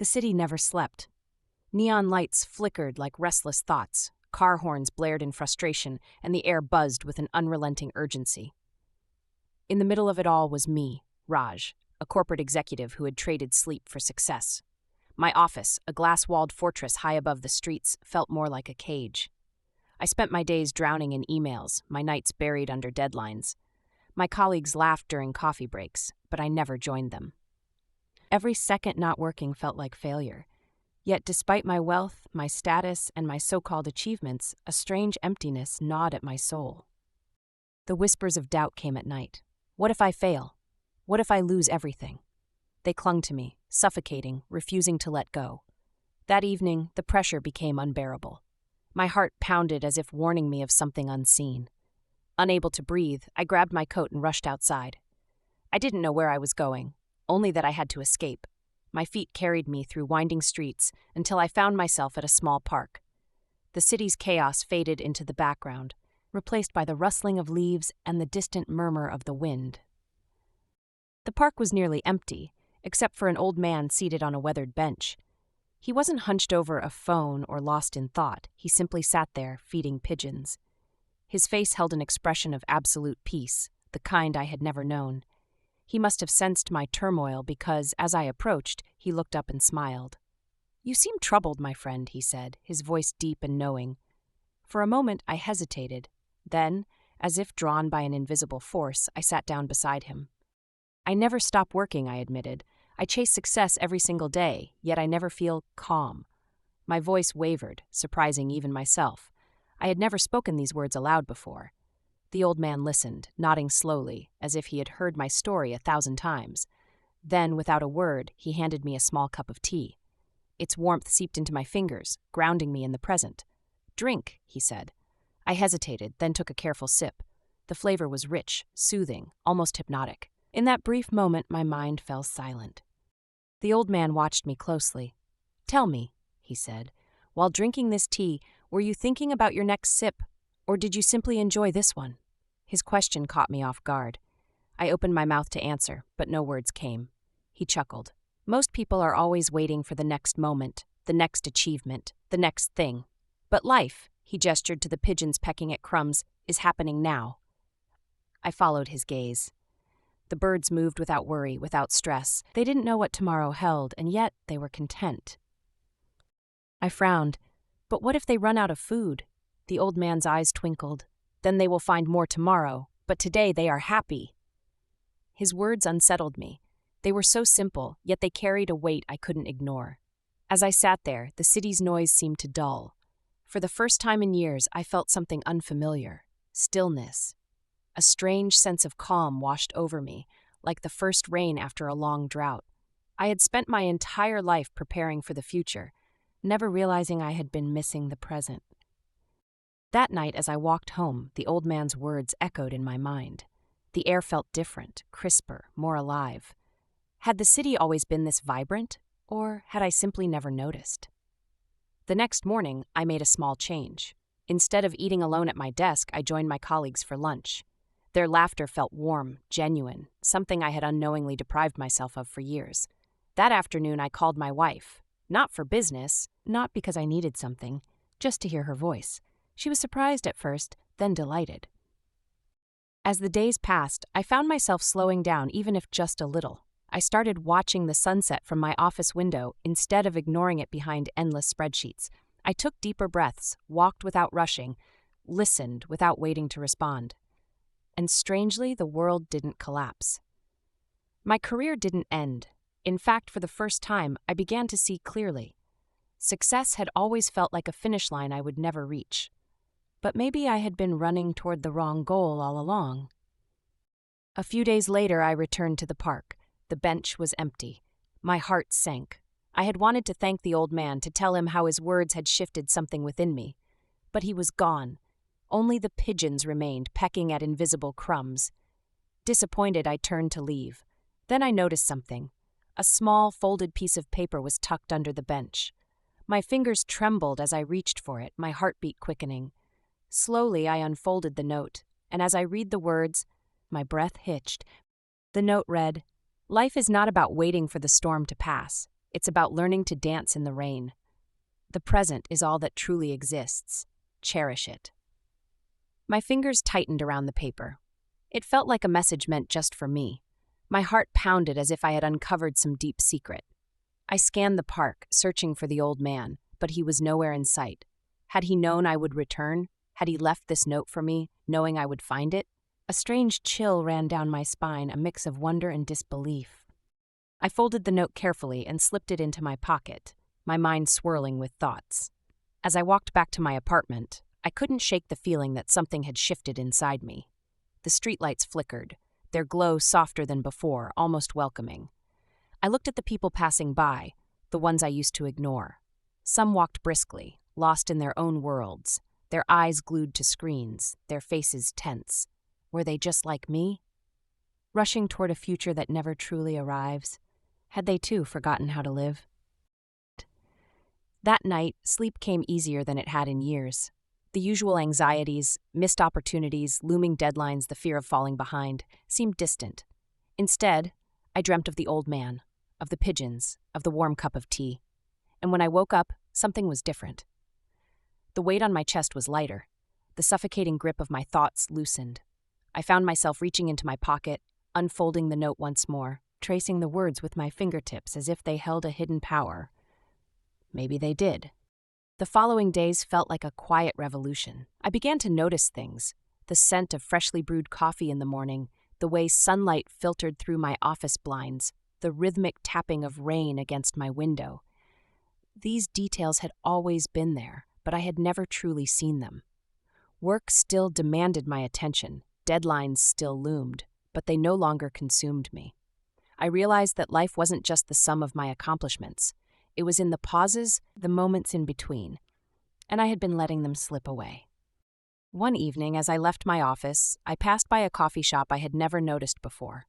The city never slept. Neon lights flickered like restless thoughts, car horns blared in frustration, and the air buzzed with an unrelenting urgency. In the middle of it all was me, Raj, a corporate executive who had traded sleep for success. My office, a glass-walled fortress high above the streets, felt more like a cage. I spent my days drowning in emails, my nights buried under deadlines. My colleagues laughed during coffee breaks, but I never joined them. Every second not working felt like failure. Yet despite my wealth, my status, and my so-called achievements, a strange emptiness gnawed at my soul. The whispers of doubt came at night. What if I fail? What if I lose everything? They clung to me, suffocating, refusing to let go. That evening, the pressure became unbearable. My heart pounded as if warning me of something unseen. Unable to breathe, I grabbed my coat and rushed outside. I didn't know where I was going, only that I had to escape. My feet carried me through winding streets until I found myself at a small park. The city's chaos faded into the background, replaced by the rustling of leaves and the distant murmur of the wind. The park was nearly empty, except for an old man seated on a weathered bench. He wasn't hunched over a phone or lost in thought. He simply sat there, feeding pigeons. His face held an expression of absolute peace, the kind I had never known. He must have sensed my turmoil because, as I approached, he looked up and smiled. "You seem troubled, my friend," he said, his voice deep and knowing. For a moment, I hesitated. Then, as if drawn by an invisible force, I sat down beside him. "I never stop working," I admitted. "I chase success every single day, yet I never feel calm." My voice wavered, surprising even myself. I had never spoken these words aloud before. The old man listened, nodding slowly, as if he had heard my story 1,000 times. Then, without a word, he handed me a small cup of tea. Its warmth seeped into my fingers, grounding me in the present. "Drink," he said. I hesitated, then took a careful sip. The flavor was rich, soothing, almost hypnotic. In that brief moment, my mind fell silent. The old man watched me closely. "Tell me," he said, "while drinking this tea, were you thinking about your next sip, or did you simply enjoy this one?" His question caught me off guard. I opened my mouth to answer, but no words came. He chuckled. "Most people are always waiting for the next moment, the next achievement, the next thing. But life," he gestured to the pigeons pecking at crumbs, "is happening now." I followed his gaze. The birds moved without worry, without stress. They didn't know what tomorrow held, and yet they were content. I frowned. "But what if they run out of food?" The old man's eyes twinkled. "Then they will find more tomorrow, but today they are happy." His words unsettled me. They were so simple, yet they carried a weight I couldn't ignore. As I sat there, the city's noise seemed to dull. For the first time in years, I felt something unfamiliar. Stillness. A strange sense of calm washed over me, like the first rain after a long drought. I had spent my entire life preparing for the future, never realizing I had been missing the present. That night, as I walked home, the old man's words echoed in my mind. The air felt different, crisper, more alive. Had the city always been this vibrant, or had I simply never noticed? The next morning, I made a small change. Instead of eating alone at my desk, I joined my colleagues for lunch. Their laughter felt warm, genuine, something I had unknowingly deprived myself of for years. That afternoon, I called my wife. Not for business, not because I needed something, just to hear her voice. She was surprised at first, then delighted. As the days passed, I found myself slowing down even if just a little. I started watching the sunset from my office window instead of ignoring it behind endless spreadsheets. I took deeper breaths, walked without rushing, listened without waiting to respond. And strangely, the world didn't collapse. My career didn't end. In fact, for the first time, I began to see clearly. Success had always felt like a finish line I would never reach. But maybe I had been running toward the wrong goal all along. A few days later, I returned to the park. The bench was empty. My heart sank. I had wanted to thank the old man, to tell him how his words had shifted something within me. But he was gone. Only the pigeons remained, pecking at invisible crumbs. Disappointed, I turned to leave. Then I noticed something. A small, folded piece of paper was tucked under the bench. My fingers trembled as I reached for it, my heartbeat quickening. Slowly, I unfolded the note, and as I read the words, my breath hitched. The note read, "Life is not about waiting for the storm to pass. It's about learning to dance in the rain. The present is all that truly exists. Cherish it. My fingers tightened around the paper. It felt like a message meant just for me. My heart pounded as if I had uncovered some deep secret. I scanned the park, searching for the old man, but he was nowhere in sight. Had he known I would return? Had he left this note for me, knowing I would find it? A strange chill ran down my spine, a mix of wonder and disbelief. I folded the note carefully and slipped it into my pocket, my mind swirling with thoughts. As I walked back to my apartment, I couldn't shake the feeling that something had shifted inside me. The streetlights flickered, their glow softer than before, almost welcoming. I looked at the people passing by, the ones I used to ignore. Some walked briskly, lost in their own worlds, their eyes glued to screens, their faces tense. Were they just like me? Rushing toward a future that never truly arrives? Had they too forgotten how to live? That night, sleep came easier than it had in years. The usual anxieties, missed opportunities, looming deadlines, the fear of falling behind, seemed distant. Instead, I dreamt of the old man, of the pigeons, of the warm cup of tea. And when I woke up, something was different. The weight on my chest was lighter. The suffocating grip of my thoughts loosened. I found myself reaching into my pocket, unfolding the note once more, tracing the words with my fingertips as if they held a hidden power. Maybe they did. The following days felt like a quiet revolution. I began to notice things: the scent of freshly brewed coffee in the morning, the way sunlight filtered through my office blinds, the rhythmic tapping of rain against my window. These details had always been there, but I had never truly seen them. Work still demanded my attention, deadlines still loomed, but they no longer consumed me. I realized that life wasn't just the sum of my accomplishments. It was in the pauses, the moments in between, and I had been letting them slip away. One evening, as I left my office, I passed by a coffee shop I had never noticed before.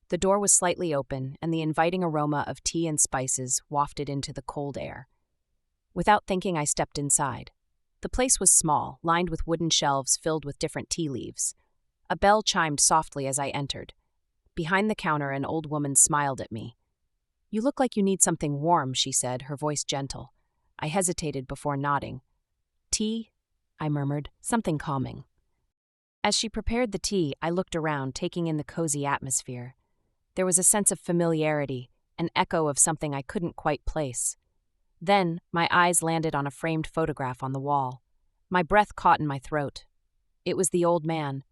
The door was slightly open, and the inviting aroma of tea and spices wafted into the cold air. Without thinking, I stepped inside. The place was small, lined with wooden shelves filled with different tea leaves. A bell chimed softly as I entered. Behind the counter, an old woman smiled at me. "You look like you need something warm," she said, her voice gentle. I hesitated before nodding. "Tea?" I murmured, "something calming." As she prepared the tea, I looked around, taking in the cozy atmosphere. There was a sense of familiarity, an echo of something I couldn't quite place. Then, my eyes landed on a framed photograph on the wall. My breath caught in my throat. It was the old man,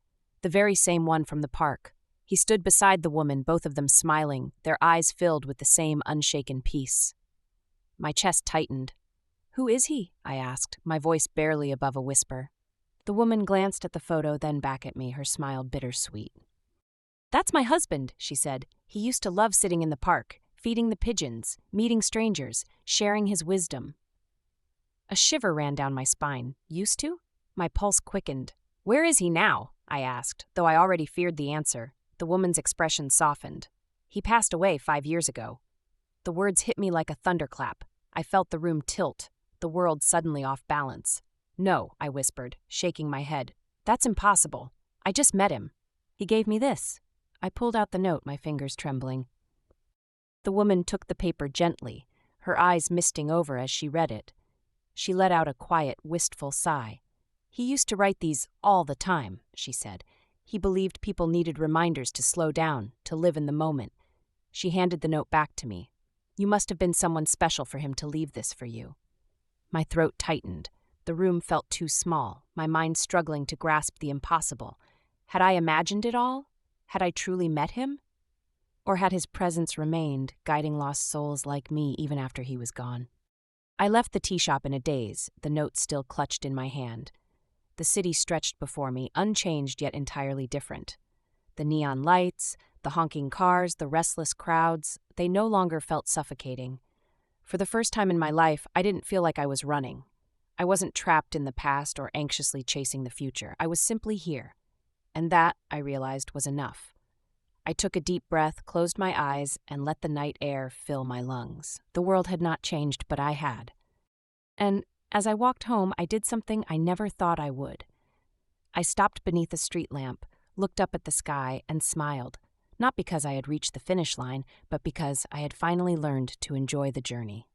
the very same one from the park. He stood beside the woman, both of them smiling, their eyes filled with the same unshaken peace. My chest tightened. "Who is he?" I asked, my voice barely above a whisper. The woman glanced at the photo, then back at me, her smile bittersweet. "That's my husband," she said. "He used to love sitting in the park, feeding the pigeons, meeting strangers, sharing his wisdom." A shiver ran down my spine. Used to? My pulse quickened. "Where is he now?" I asked, though I already feared the answer. The woman's expression softened. "He passed away 5 years ago." The words hit me like a thunderclap. I felt the room tilt, the world suddenly off balance. "No," I whispered, shaking my head. "That's impossible. I just met him. He gave me this." I pulled out the note, my fingers trembling. The woman took the paper gently, her eyes misting over as she read it. She let out a quiet, wistful sigh. "He used to write these all the time," she said. "He believed people needed reminders to slow down, to live in the moment." She handed the note back to me. "You must have been someone special for him to leave this for you." My throat tightened. The room felt too small, my mind struggling to grasp the impossible. Had I imagined it all? Had I truly met him? Or had his presence remained, guiding lost souls like me even after he was gone? I left the tea shop in a daze, the note still clutched in my hand. The city stretched before me, unchanged yet entirely different. The neon lights, the honking cars, the restless crowds, they no longer felt suffocating. For the first time in my life, I didn't feel like I was running. I wasn't trapped in the past or anxiously chasing the future. I was simply here. And that, I realized, was enough. I took a deep breath, closed my eyes, and let the night air fill my lungs. The world had not changed, but I had. And as I walked home, I did something I never thought I would. I stopped beneath a street lamp, looked up at the sky, and smiled. not because I had reached the finish line, but because I had finally learned to enjoy the journey.